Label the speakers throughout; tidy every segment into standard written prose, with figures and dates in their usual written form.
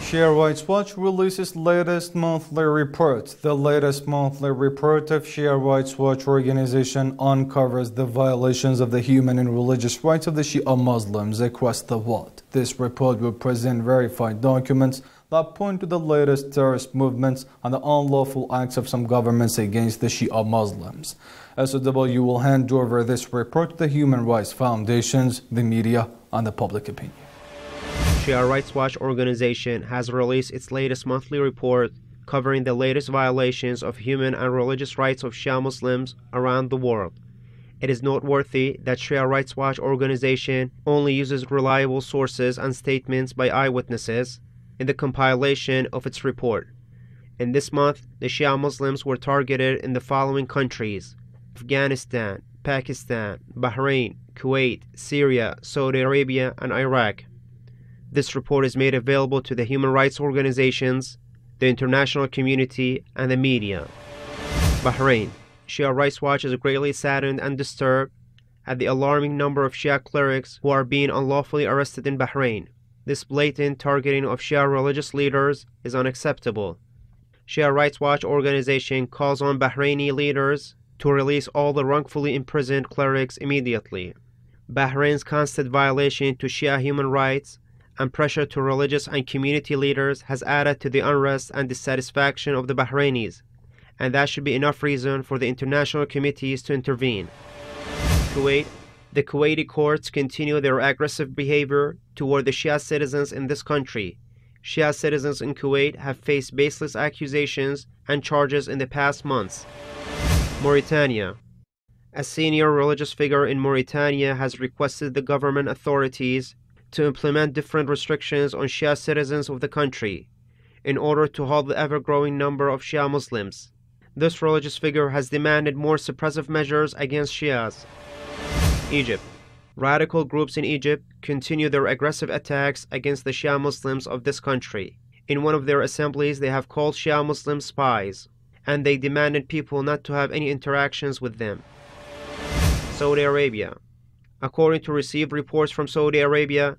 Speaker 1: Shia Rights Watch releases latest monthly report. The latest monthly report of Shia Rights Watch Organization uncovers the violations of the human and religious rights of the Shia Muslims across the world. This report will present verified documents that point to the latest terrorist movements and the unlawful acts of some governments against the Shia Muslims. SOW will hand over this report to the human rights foundations, the media, and the public opinion.
Speaker 2: Shia Rights Watch Organization has released its latest monthly report covering the latest violations of human and religious rights of Shia Muslims around the world. It is noteworthy that Shia Rights Watch Organization only uses reliable sources and statements by eyewitnesses in the compilation of its report. In this month, the Shia Muslims were targeted in the following countries: Afghanistan, Pakistan, Bahrain, Kuwait, Syria, Saudi Arabia, and Iraq. This report is made available to the human rights organizations, the international community, and the media. Bahrain. Shia Rights Watch is greatly saddened and disturbed at the alarming number of Shia clerics who are being unlawfully arrested in Bahrain. This blatant targeting of Shia religious leaders is unacceptable. Shia Rights Watch Organization calls on Bahraini leaders to release all the wrongfully imprisoned clerics immediately. Bahrain's constant violation to Shia human rights and pressure to religious and community leaders has added to the unrest and dissatisfaction of the Bahrainis, and that should be enough reason for the international committees to intervene. Kuwait. The Kuwaiti courts continue their aggressive behavior toward the Shia citizens in this country. Shia citizens in Kuwait have faced baseless accusations and charges in the past months. Mauritania. A senior religious figure in Mauritania has requested the government authorities to implement different restrictions on Shia citizens of the country in order to halt the ever-growing number of Shia Muslims. This religious figure has demanded more suppressive measures against Shias. Egypt. Radical groups in Egypt continue their aggressive attacks against the Shia Muslims of this country. In one of their assemblies, they have called Shia Muslims spies, and they demanded people not to have any interactions with them. Saudi Arabia. According to received reports from Saudi Arabia,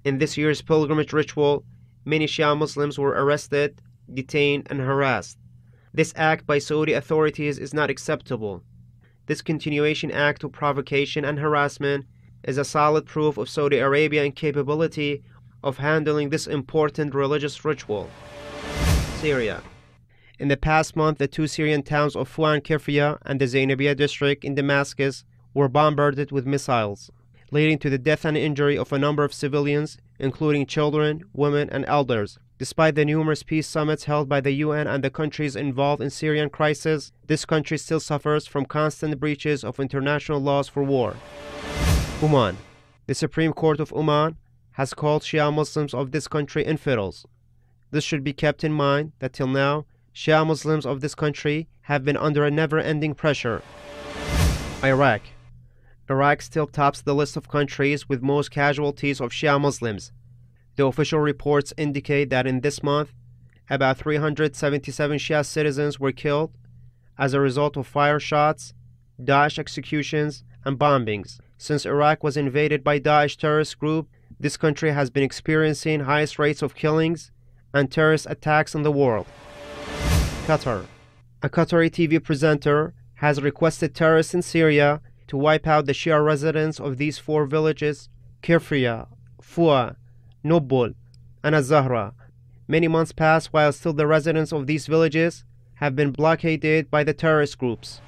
Speaker 2: in this year's pilgrimage ritual, many Shia Muslims were arrested, detained, and harassed. This act by Saudi authorities is not acceptable. This continuation act of provocation and harassment is a solid proof of Saudi Arabia's incapability of handling this important religious ritual. Syria. In the past month, the two Syrian towns of Fuan Kefria and the Zainabiyya district in Damascus were bombarded with missiles, leading to the death and injury of a number of civilians, including children, women, and elders. Despite the numerous peace summits held by the UN and the countries involved in Syrian crisis, this country still suffers from constant breaches of international laws for war. Oman. The Supreme Court of Oman has called Shia Muslims of this country infidels. This should be kept in mind that till now, Shia Muslims of this country have been under a never-ending pressure. Iraq. Iraq still tops the list of countries with most casualties of Shia Muslims. The official reports indicate that in this month, about 377 Shia citizens were killed as a result of fire shots, Daesh executions, and bombings. Since Iraq was invaded by Daesh terrorist group, this country has been experiencing highest rates of killings and terrorist attacks in the world. Qatar. A Qatari TV presenter has requested terrorists in Syria to wipe out the Shia residents of these four villages: Kefria, Fua, Nobul, and Az-Zahra. Many months pass while still the residents of these villages have been blockaded by the terrorist groups.